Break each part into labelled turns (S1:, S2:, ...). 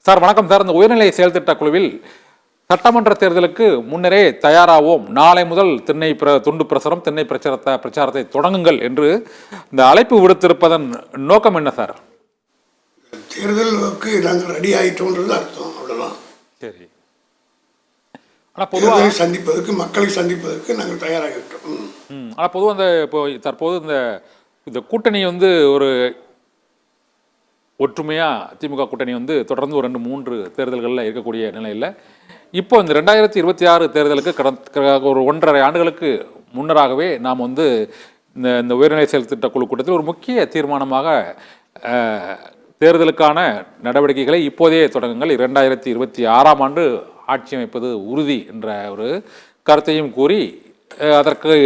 S1: Sir வணக்கம் sir. இந்த உயர்நிலை செயல் திட்ட குழுவில் சட்டமன்ற தேர்தலுக்கு முன்னரே தயாராவோம், நாளை முதல் துண்டு பிரசுரம் திண்ணை பிரச்சாரத்தை தொடங்குங்கள் என்று இந்த அழைப்பு விடுத்திருப்பதன் நோக்கம் என்ன சார்?
S2: தேர்தலுக்கு நாங்கள் ரெடி ஆகிட்டோன்றது அர்த்தம், அவ்வளோதான்.
S1: சரி. ஆனால் பொதுவாக
S2: சந்திப்பதற்கு, மக்களை சந்திப்பதற்கு நாங்கள் தயாராகிவிட்டோம்.
S1: ஆனால் பொதுவாக இப்போ தற்போது இந்த கூட்டணி ஒரு ஒற்றுமையாக திமுக கூட்டணி தொடர்ந்து ஒரு 2-3 தேர்தல்களில் இருக்கக்கூடிய நிலையில் இப்போ இந்த 2026 தேர்தலுக்கு ஒரு 1.5 ஆண்டுகளுக்கு முன்னராகவே நாம் இந்த உயர்நிலை செயல் திட்ட குழு கூட்டத்தில் ஒரு முக்கிய தீர்மானமாக தேர்தலுக்கான நடவடிக்கைகளை இப்போதே தொடங்குங்கள், 2026ஆம் ஆண்டு ஆட்சி அமைப்பது உறுதி என்ற ஒரு கருத்தையும் கூறி அதற்கு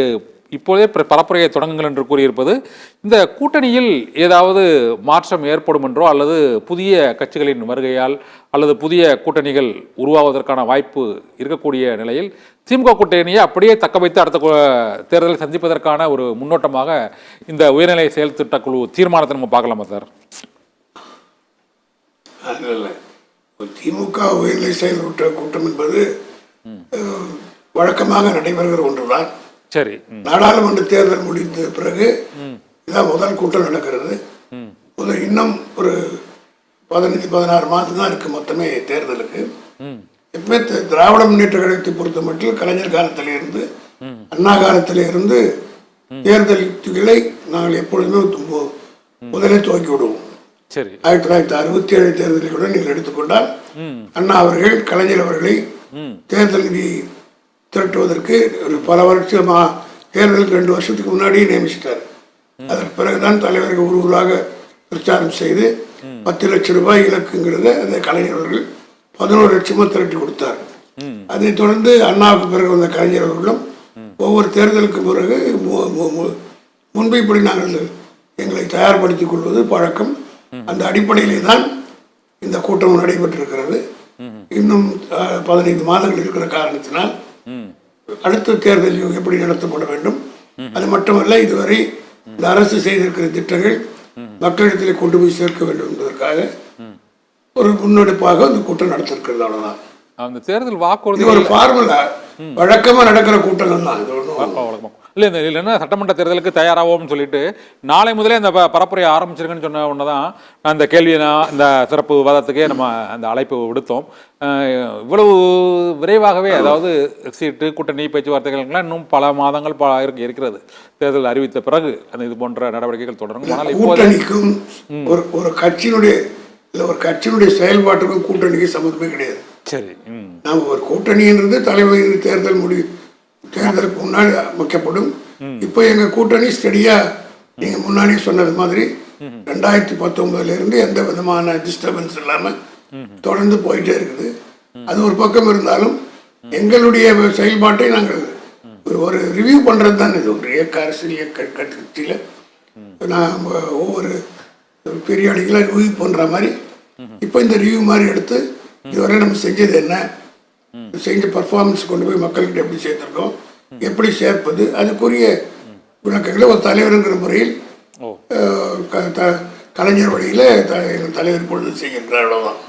S1: இப்போதே பரப்புரையை தொடங்குங்கள் என்று கூறியிருப்பது, இந்த கூட்டணியில் ஏதாவது மாற்றம் ஏற்படும் என்றோ அல்லது புதிய கட்சிகளின் வருகையால் அல்லது புதிய கூட்டணிகள் உருவாவதற்கான வாய்ப்பு இருக்கக்கூடிய நிலையில் திமுக கூட்டணியை அப்படியே தக்க வைத்து அடுத்த தேர்தலை சந்திப்பதற்கான ஒரு முன்னோட்டமாக இந்த உயர்நிலை செயல் திட்ட குழு தீர்மானத்தை நம்ம பார்க்கலாமா சார்?
S2: திமுக உயர்நிலை செயல் கூட்டம் என்பது வழக்கமாக நடைபெறுகிற ஒன்றுதான்.
S1: சரி.
S2: நாடாளுமன்ற தேர்தல் முடிந்த பிறகு இதான் முதல் கூட்டம் நடக்கிறது. இன்னும் ஒரு 15-16 மாதம் தான் இருக்கு மொத்தமே தேர்தலுக்கு. எப்பவுமே திராவிட முன்னேற்ற கழகத்தை பொறுத்த மட்டும் கலைஞர் காலத்திலிருந்து அண்ணா காலத்திலிருந்து தேர்தல் யுக்திகளை நாங்கள் எப்பொழுதுமே முதலே துவக்கி விடுவோம். 1967 தேர்தல்களுடன் நீங்கள் எடுத்துக்கொண்டால் அண்ணா அவர்கள் கலைஞர் அவர்களை தேர்தல் நிதி திரட்டுவதற்கு ஒரு பல வருஷமா தேர்தலுக்கு 2 வருஷத்துக்கு முன்னாடியே நியமிச்சிட்டார். அதற்கு பிறகுதான் தலைவர்கள் ஊராக பிரச்சாரம் செய்து 10 லட்சம் ரூபாய் இலக்குங்கிறத அந்த கலைஞர் அவர்கள் 11 லட்சமா திரட்டி கொடுத்தார். அதை தொடர்ந்து அண்ணாவுக்கு பிறகு வந்த கலைஞர் அவர்களும் ஒவ்வொரு தேர்தலுக்கு பிறகு முன்பு இப்படி நாங்கள் எங்களை தயார்படுத்திக் கொள்வது பழக்கம். அந்த அடிப்படையிலே தான் இந்த கூட்டம் நடைபெற்றிருக்கிறது. இன்னும் 15 மாதங்கள் இருக்கிற காரணத்தினால் அடுத்த தேர்தல் எப்படி நடத்தப்பட வேண்டும், அது மட்டுமல்ல இதுவரை இந்த அரசு செய்திருக்கிற திட்டங்கள் மக்களிடத்தில் கொண்டு போய் சேர்க்க வேண்டும் என்பதற்காக ஒரு முன்னெடுப்பாக இந்த கூட்டம் நடத்திருக்கிறது. அவ்வளவுதான்.
S1: அந்த தேர்தல் வாக்குறுதி
S2: ஒரு ஃபார்முலா, வழக்கமா நடக்கிற கூட்டங்கள் தான் இது. ஒன்றும்
S1: இல்லைன்னா சட்டமன்ற தேர்தலுக்கு தயாராகும்னு சொல்லிட்டு நாளை முதலே அந்த பரப்புரையை ஆரம்பிச்சிருக்குன்னு சொன்ன ஒன்று தான் நான் இந்த கேள்வியை இந்த சிறப்பு விவாதத்துக்கே நம்ம அந்த அழைப்பு விடுத்தோம். இவ்வளவு விரைவாகவே, அதாவது சீட்டு கூட்டணி பேச்சுவார்த்தைகள்லாம் இன்னும் பல மாதங்கள் இருக்கிறது. தேர்தல் அறிவித்த பிறகு அந்த இது போன்ற நடவடிக்கைகள் தொடரும். ஆனால்
S2: கூட்டணிக்கும் ஒரு கட்சியினுடைய ஒரு கட்சியினுடைய செயல்பாட்டுக்கும் கூட்டணிக்கு சம்மந்தமே கிடையாது.
S1: சரி.
S2: நாம் ஒரு கூட்டணின்றது தலைவர் தேர்தலுக்கு முன்னாடி அமைக்கப்படும். இப்போ எங்க கூட்டணி ஸ்டடியா நீங்க முன்னாடி சொன்னது மாதிரி 2019 இருந்து எந்த விதமான டிஸ்டர்பன்ஸ் இல்லாம தொடர்ந்து போயிட்டே இருக்குது. அது ஒரு பக்கம் இருந்தாலும் எங்களுடைய செயல்பாட்டை நாங்கள் ஒரு ரிவ்யூ பண்றது தான். இது ஒரு அரசியல் கட்சியில நான் ஒவ்வொரு பீரியாடிக்கெல்லாம் ரிவ்யூ பண்ற மாதிரி இப்போ இந்த ரிவ்யூ மாதிரி எடுத்து இதுவரை நம்ம செஞ்சது என்ன, செஞ்ச பர்ஃபார்மன்ஸ் கொண்டு போய் மக்கள்கிட்ட எப்படி சேர்த்துருக்கோம், எப்படி சேர்ப்பது, அதுக்குரிய விளக்கங்களை ஒரு தலைவருங்கிற முறையில் கலைஞர் வழியில் தலைவர் பொழுது செய்கின்றார். அவ்வளோதான்.